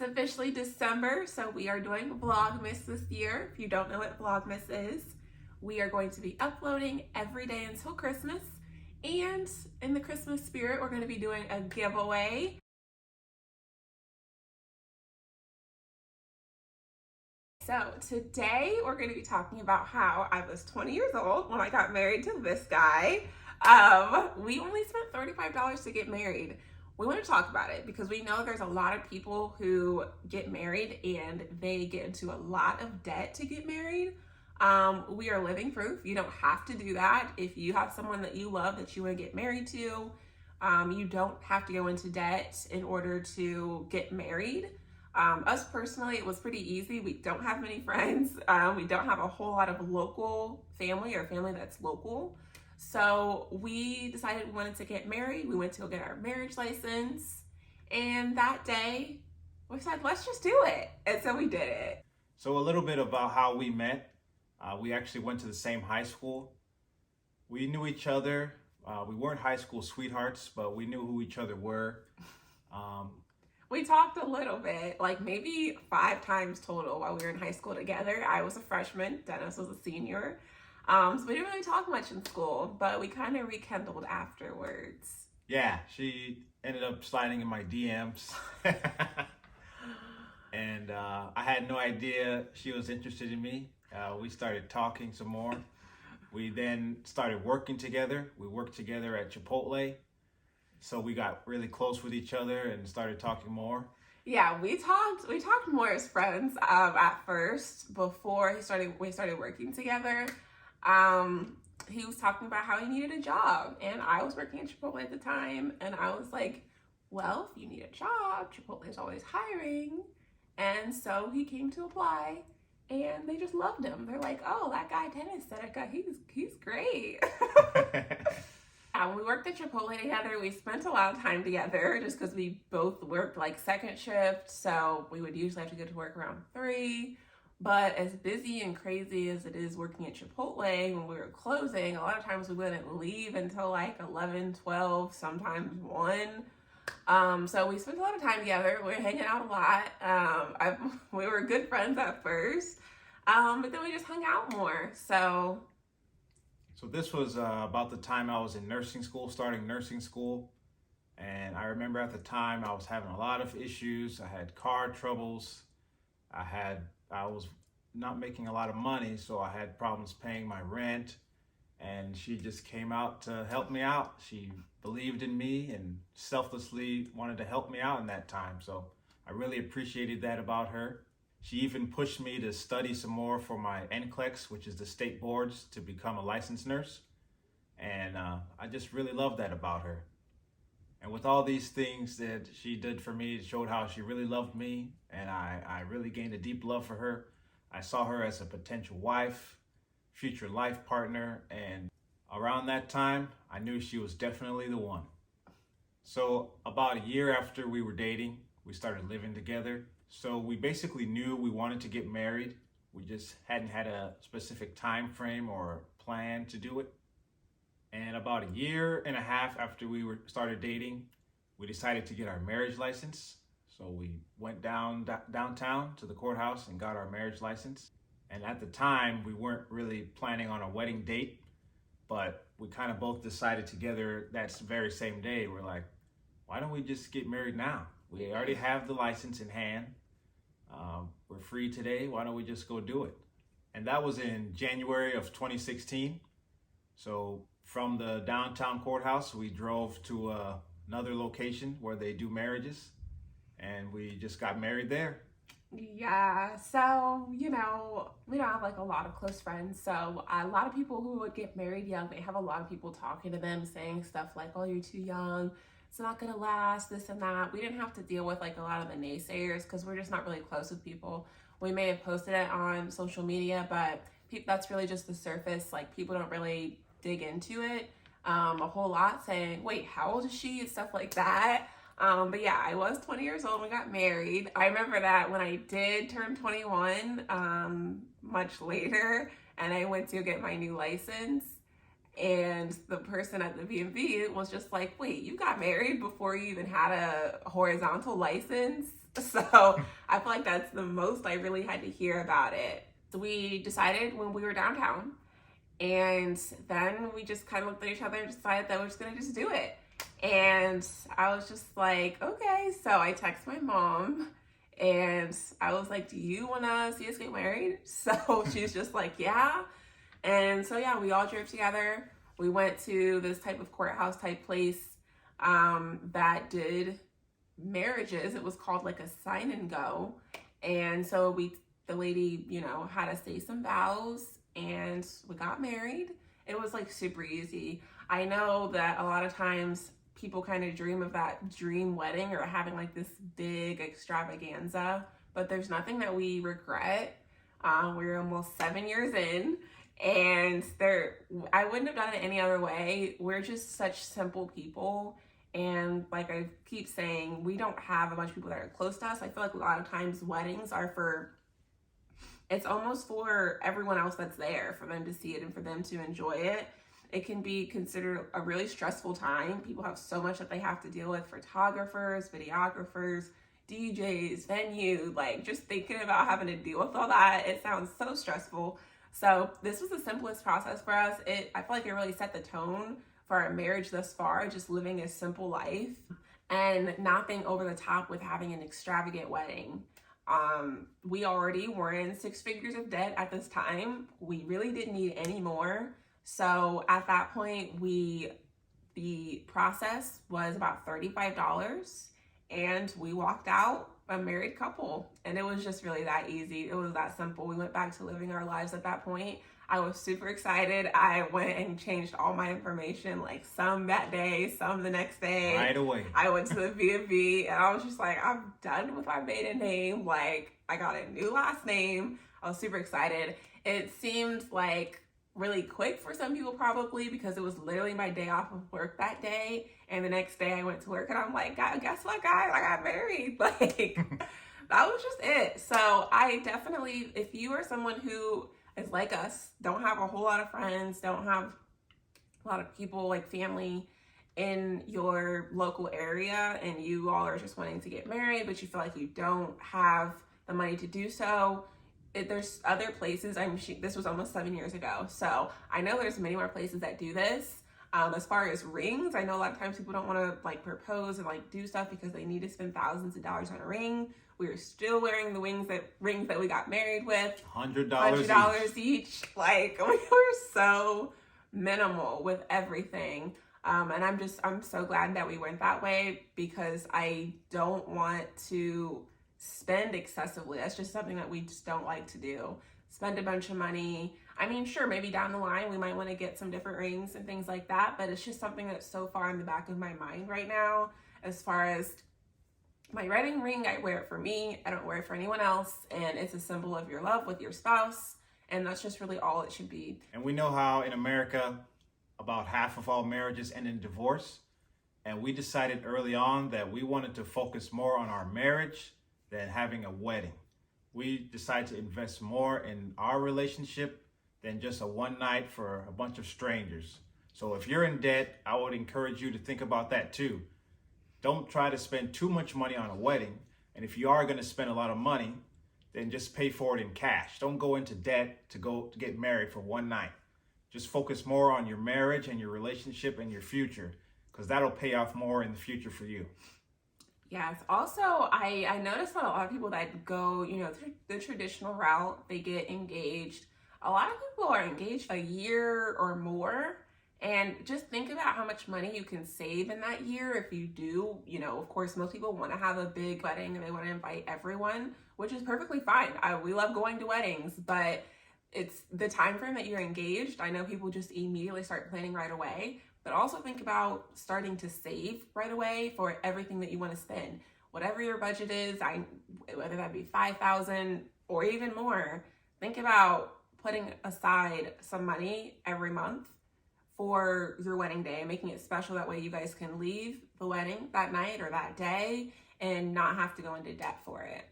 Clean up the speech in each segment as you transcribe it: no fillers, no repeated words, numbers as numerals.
officially December, so we are doing Vlogmas this year. If you don't know what Vlogmas is, we are going to be uploading every day until Christmas. And in the Christmas spirit, we're going to be doing a giveaway. So today we're going to be talking about how I was 20 years old when I got married to this guy. We only spent $35 to get married. We want to talk about it because we know there's a lot of people who get married and they get into a lot of debt to get married. We are living proof. You don't have to do that. If you have someone that you love that you want to get married to, you don't have to go into debt in order to get married. Us personally, it was pretty easy. We don't have many friends. We don't have a whole lot of local family or family that's local. So we decided we wanted to get married. We went to go get our marriage license. And that day, we said, let's just do it. And so we did it. So a little bit about how we met. We actually went to the same high school. We knew each other. We weren't high school sweethearts, but we knew who each other were. We talked a little bit, like maybe 5 times total while we were in high school together. I was a freshman, Dennis was a senior. So we didn't really talk much in school, but we kind of rekindled afterwards. Yeah, she ended up sliding in my DMs. And I had no idea she was interested in me. We started talking some more. We then started working together. We worked together at Chipotle. So we got really close with each other and started talking more. Yeah, we talked more as friends at first before we started working together. He was talking about how he needed a job, and I was working at Chipotle at the time, and I was like, well, if you need a job, Chipotle is always hiring. And so he came to apply, and they just loved him. They're like, oh, that guy Dennis said he's great. When we worked at Chipotle together, we spent a lot of time together just because we both worked like second shift, so we would usually have to go to work around 3. But as busy and crazy as it is working at Chipotle, when we were closing, a lot of times we wouldn't leave until like 11, 12, sometimes 1. So we spent a lot of time together. We were hanging out a lot. We were good friends at first, but then we just hung out more. So this was about the time I was in nursing school, starting nursing school. And I remember at the time I was having a lot of issues. I had car troubles. I was not making a lot of money, so I had problems paying my rent. And she just came out to help me out. She believed in me and selflessly wanted to help me out in that time. So I really appreciated that about her. She even pushed me to study some more for my NCLEX, which is the state boards, to become a licensed nurse. And I just really loved that about her. And with all these things that she did for me, it showed how she really loved me. And I really gained a deep love for her. I saw her as a potential wife, future life partner. And around that time, I knew she was definitely the one. So about a year after we were dating, we started living together. So we basically knew we wanted to get married. We just hadn't had a specific time frame or plan to do it. And about a year and a half after we started dating, we decided to get our marriage license. So we went downtown to the courthouse and got our marriage license. And at the time, we weren't really planning on a wedding date, but we kind of both decided together that very same day, we're like, why don't we just get married now? We already have the license in hand. We're free today. Why don't we just go do it? And that was in January of 2016. So from the downtown courthouse, we drove to another location where they do marriages, and we just got married there. Yeah, so, we don't have like a lot of close friends. So a lot of people who would get married young, they have a lot of people talking to them saying stuff like, oh, you're too young. It's not gonna last, this and that. We didn't have to deal with like a lot of the naysayers because we're just not really close with people. We may have posted it on social media, but that's really just the surface. Like people don't really dig into it a whole lot, saying, wait, how old is she? And stuff like that. But yeah, I was 20 years old when we got married. I remember that when I did turn 21, much later, and I went to get my new license, and the person at the B&B was just like, wait, you got married before you even had a horizontal license? So I feel like that's the most I really had to hear about it. So we decided when we were downtown, and then we just kind of looked at each other and decided that we're just gonna just do it. And I was just like, okay. So I texted my mom and I was like, do you wanna see us get married? So she's just like, yeah. And so yeah, we all drove together. We went to this type of courthouse type place that did marriages. It was called like a sign and go. And so the lady, had us say some vows and we got married. It was like super easy. I know that a lot of times people kind of dream of that dream wedding or having like this big extravaganza, but there's nothing that we regret. We're almost 7 years in, and I wouldn't have done it any other way. We're just such simple people. And like I keep saying, we don't have a bunch of people that are close to us. I feel like a lot of times weddings it's almost for everyone else that's there, for them to see it and for them to enjoy it. It can be considered a really stressful time. People have so much that they have to deal with: photographers, videographers, DJs, venue, like just thinking about having to deal with all that. It sounds so stressful. So this was the simplest process for us. I feel like it really set the tone for our marriage thus far, just living a simple life and not being over the top with having an extravagant wedding. We already were in 6 figures of debt at this time. We really didn't need any more. So at that point, the process was about $35 and we walked out a married couple, and it was just really that easy. It was that simple. We went back to living our lives at that point. I was super excited. I went and changed all my information, like some that day, some the next day. Right away. I went to the B&B and I was just like, I'm done with my maiden name. Like, I got a new last name. I was super excited. It seemed like really quick for some people probably because it was literally my day off of work that day. And the next day I went to work and I'm like, guess what, guys? I got married. Like, that was just it. So I definitely, if you are someone who is like us, don't have a whole lot of friends, don't have a lot of people like family in your local area, and you all are just wanting to get married, but you feel like you don't have the money to do so, there's other places. This was almost 7 years ago, so I know there's many more places that do this. As far as rings, I know a lot of times people don't want to like propose and like do stuff because they need to spend thousands of dollars on a ring. We were still wearing the rings that we got married with. $100 each. Like, we were so minimal with everything. And I'm so glad that we went that way because I don't want to spend excessively. That's just something that we just don't like to do. Spend a bunch of money. I mean, sure, maybe down the line we might want to get some different rings and things like that, but it's just something that's so far in the back of my mind right now. As far as my wedding ring, I wear it for me. I don't wear it for anyone else, and it's a symbol of your love with your spouse, and that's just really all it should be. And we know how in America about half of all marriages end in divorce, and we decided early on that we wanted to focus more on our marriage than having a wedding. We decided to invest more in our relationship than just a one night for a bunch of strangers. So if you're in debt, I would encourage you to think about that too. Don't try to spend too much money on a wedding. And if you are going to spend a lot of money, then just pay for it in cash. Don't go into debt to get married for one night. Just focus more on your marriage and your relationship and your future, because that'll pay off more in the future for you. Yes. Also, I noticed that a lot of people that go, the traditional route, they get engaged. A lot of people are engaged a year or more. And just think about how much money you can save in that year if you do. Of course, most people want to have a big wedding and they want to invite everyone, which is perfectly fine. We love going to weddings, but it's the time frame that you're engaged. I know people just immediately start planning right away, but also think about starting to save right away for everything that you want to spend. Whatever your budget is, whether that be $5,000 or even more, think about putting aside some money every month for your wedding day, making it special. That way you guys can leave the wedding that night or that day and not have to go into debt for it.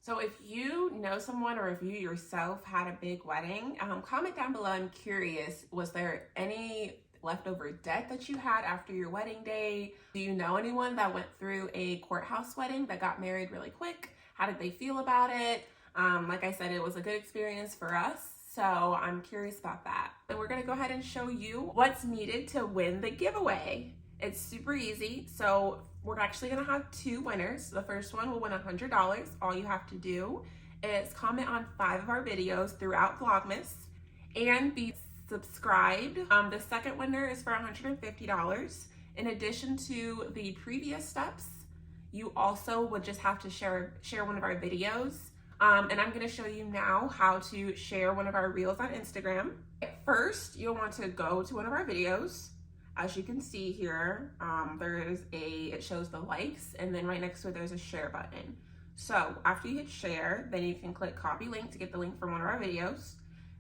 So if you know someone or if you yourself had a big wedding, comment down below. I'm curious, was there any leftover debt that you had after your wedding day? Do you know anyone that went through a courthouse wedding that got married really quick? How did they feel about it? Like I said, it was a good experience for us, so I'm curious about that. And we're gonna go ahead and show you what's needed to win the giveaway. It's super easy. So we're actually gonna have 2 winners. The first one will win $100. All you have to do is comment on 5 of our videos throughout Vlogmas and be subscribed. The second winner is for $150. In addition to the previous steps, you also would just have to share one of our videos. And I'm gonna show you now how to share one of our reels on Instagram. First, you'll want to go to one of our videos. As you can see here, it shows the likes, and then right next to it, there's a share button. So after you hit share, then you can click copy link to get the link from one of our videos.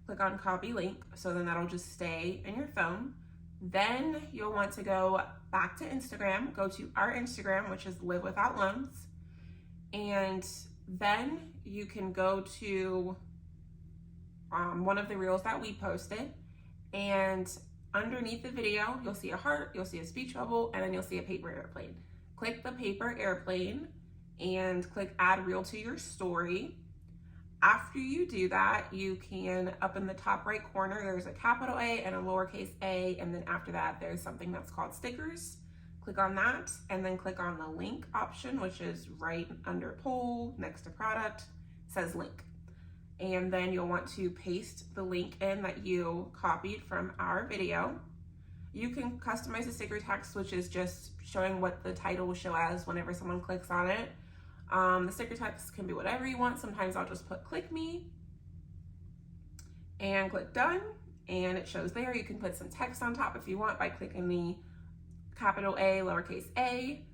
Click on copy link, so then that'll just stay in your phone. Then you'll want to go back to Instagram, go to our Instagram, which is Live Without Loans. And then you can go to one of the reels that we posted, and underneath the video, you'll see a heart, you'll see a speech bubble, and then you'll see a paper airplane. Click the paper airplane and click add reel to your story. After you do that, you can, up in the top right corner, there's a capital A and a lowercase a, and then after that, there's something that's called stickers. Click on that, and then click on the link option, which is right under poll, next to product, says link. And then you'll want to paste the link in that you copied from our video. You can customize the sticker text, which is just showing what the title will show as whenever someone clicks on it. The sticker text can be whatever you want. Sometimes I'll just put click me and click done, and it shows there. You can put some text on top if you want by clicking the capital A, lowercase a,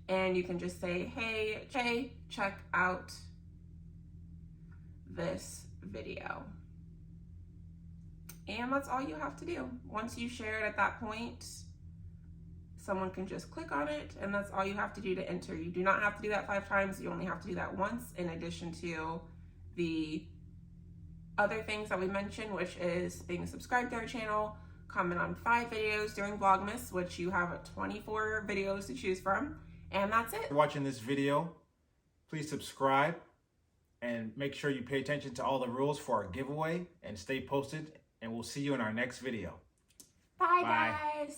and you can just say, hey, Jay, check out this video. And that's all you have to do. Once you share it at that point, someone can just click on it, and that's all you have to do to enter. You do not have to do that 5 times. You only have to do that once, in addition to the other things that we mentioned, which is being subscribed to our channel, comment on 5 videos during Vlogmas, which you have 24 videos to choose from, and that's it. If you're watching this video, please subscribe and make sure you pay attention to all the rules for our giveaway and stay posted, and we'll see you in our next video. Bye. Bye. Guys.